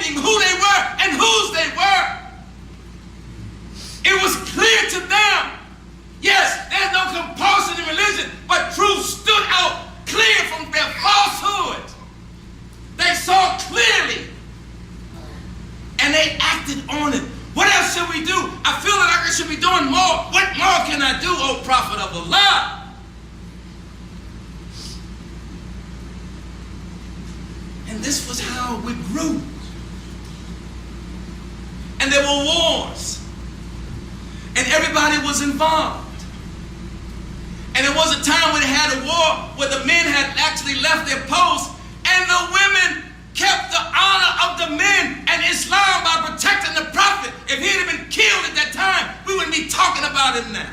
asking who they were and whose they were. It was clear to them. Yes, there's no compulsion in religion, but truth stood out clear from their falsehood. They saw clearly, and they acted on it. What else should we do? I feel like I should be doing more. What more can I do, O Prophet of Allah? And this was how we grew. And there were wars. And everybody was involved. And there was a time when they had a war where the men had actually left their posts and the women kept the honor of the men and Islam by protecting the Prophet. If he had been killed at that time, we wouldn't be talking about it now.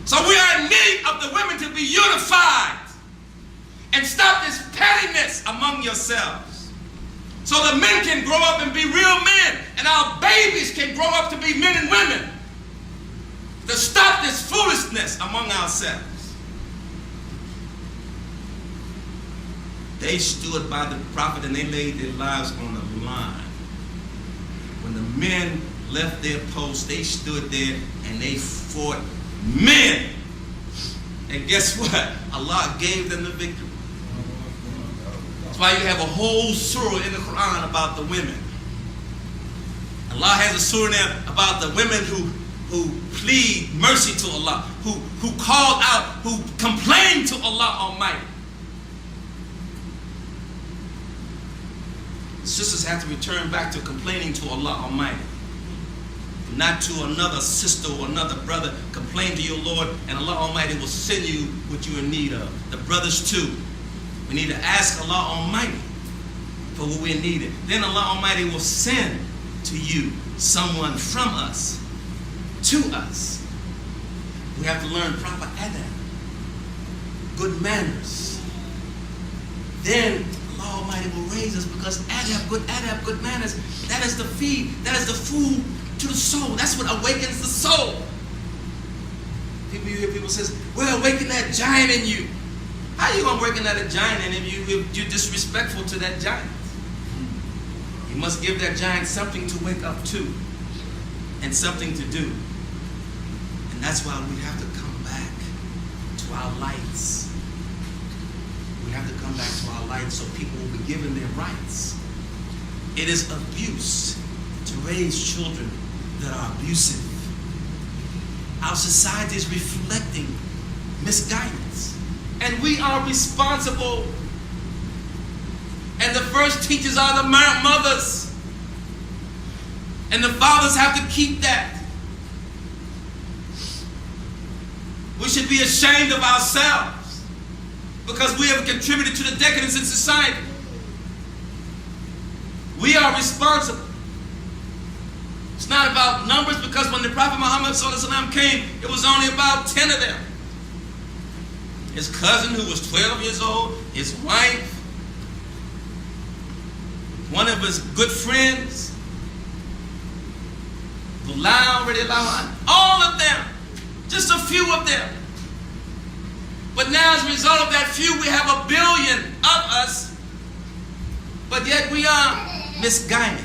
So we are in need of the women to be unified and stop this pettiness among yourselves. So the men can grow up and be real men, and our babies can grow up to be men and women. To stop this foolishness among ourselves. They stood by the Prophet and they laid their lives on the line. When the men left their posts, they stood there and they fought men. And guess what? Allah gave them the victory. That's why you have a whole surah in the Quran about the women. Allah has a surah there about the women who plead mercy to Allah, who called out, who complained to Allah Almighty. Sisters have to return back to complaining to Allah Almighty. Not to another sister or another brother. Complain to your Lord and Allah Almighty will send you what you are in need of. The brothers too. We need to ask Allah Almighty for what we're needed. Then Allah Almighty will send to you someone from us to us. We have to learn proper adab, good manners. Then Allah Almighty will raise us because adab, good manners, that is the feed, that is the food to the soul. That's what awakens the soul. You hear people say, well, awaken that giant in you. How are you going to awaken that giant in you if you're disrespectful to that giant? You must give that giant something to wake up to and something to do. And that's why we have to come back to our lights. We have to come back to our lights so people will be given their rights. It is abuse to raise children that are abusive. Our society is reflecting misguidance. And we are responsible. And the first teachers are the mothers. And the fathers have to keep that. We should be ashamed of ourselves because we have contributed to the decadence in society. We are responsible. It's not about numbers because when the Prophet Muhammad came, it was only about 10 of them. His cousin who was 12 years old, his wife, one of his good friends, all of them, just a few of them. But now as a result of that few, we have 1 billion of us, but yet we are misguided.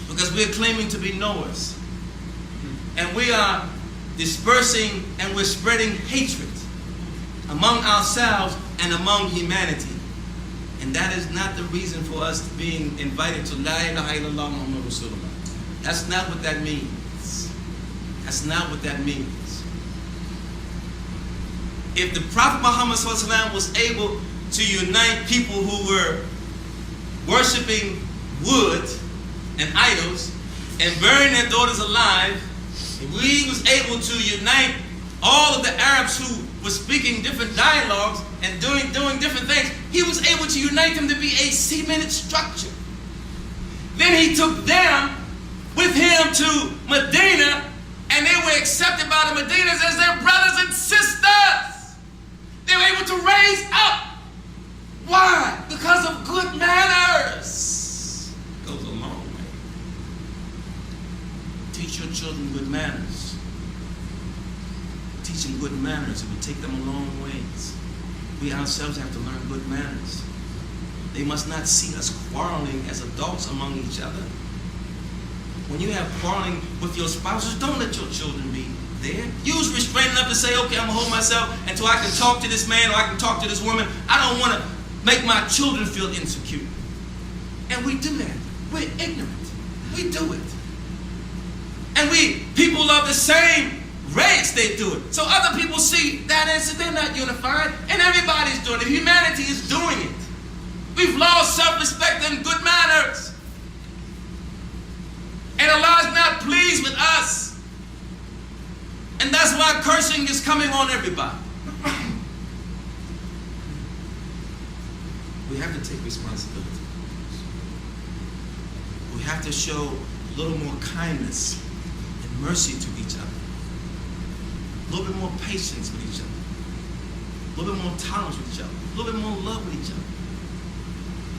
Because we're claiming to be knowers. And we are dispersing and we're spreading hatred among ourselves and among humanity. And that is not the reason for us being invited to La ilaha illallah Muhammad Rasulullah. That's not what that means. That's not what that means. If the Prophet Muhammad was able to unite people who were worshiping wood and idols and burying their daughters alive, if he was able to unite all of the Arabs who were speaking different dialogues and doing different things, he was able to unite them to be a cemented structure. Then he took them with him to Medina, and they were accepted by the Medinas as their brothers and sisters. They were able to raise up. Why? Because of good manners. It goes a long way. Teach your children good manners. Teach them good manners. It will take them a long ways. We ourselves have to learn good manners. They must not see us quarreling as adults among each other. When you have quarreling with your spouses, don't let your children be there. Use restraint enough to say, okay, I'm going to hold myself until I can talk to this man or I can talk to this woman. I don't want to make my children feel insecure. And we do that. We're ignorant. We do it. And people of the same race, they do it. So other people see that and say they're not unified, and everybody's doing it. Humanity is doing it. We've lost self-respect and good manners. And Allah is not pleased with us. And that's why cursing is coming on everybody. We have to take responsibility. We have to show a little more kindness and mercy to each other. A little bit more patience with each other. A little bit more tolerance with each other. A little bit more love with each other.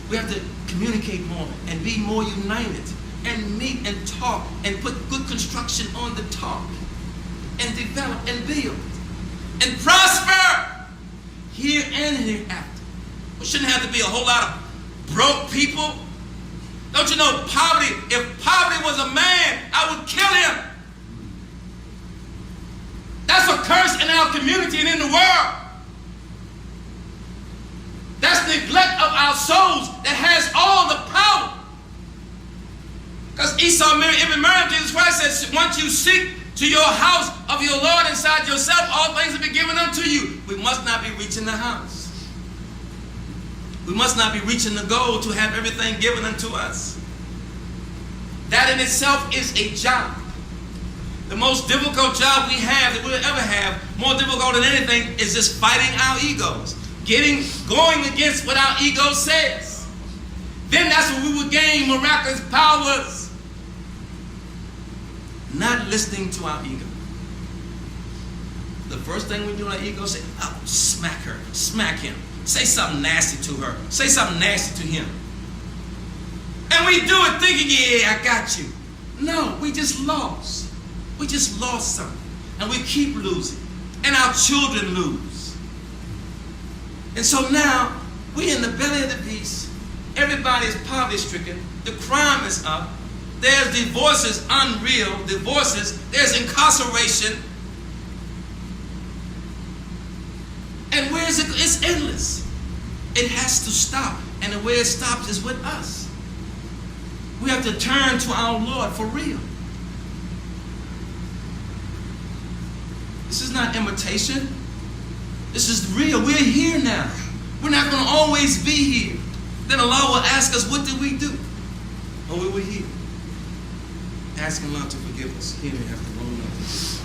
We have to communicate more and be more united and meet and talk and put good construction on the talk and develop and build and prosper here and hereafter. We shouldn't have to be a whole lot of broke people. Don't you know poverty? If poverty was a man, I would kill him. That's a curse in our community and in the world. That's neglect of our souls that has all the power. Because Esau, Ibn Maryam, Jesus Christ says, once you seek to your house of your Lord inside yourself, all things will be given unto you. We must not be reaching the house. We must not be reaching the goal to have everything given unto us. That in itself is a job. The most difficult job we have, that we'll ever have, more difficult than anything, is just fighting our egos. Going against what our ego says. Then that's when we will gain miraculous powers. Not listening to our ego. The first thing we do in our ego, say, oh, smack her, smack him. Say something nasty to her. Say something nasty to him. And we do it thinking, yeah, I got you. No, we just lost. We just lost something. And we keep losing. And our children lose. And so now, we're in the belly of the beast. Everybody is poverty-stricken. The crime is up. There's divorces, unreal divorces. There's incarceration. And where is it? It's endless. It has to stop. And the way it stops is with us. We have to turn to our Lord for real. This is not imitation. This is real. We're here now. We're not going to always be here. Then Allah will ask us, what did we do? Oh, we were here. Asking Allah to forgive us. Here we have to roll up.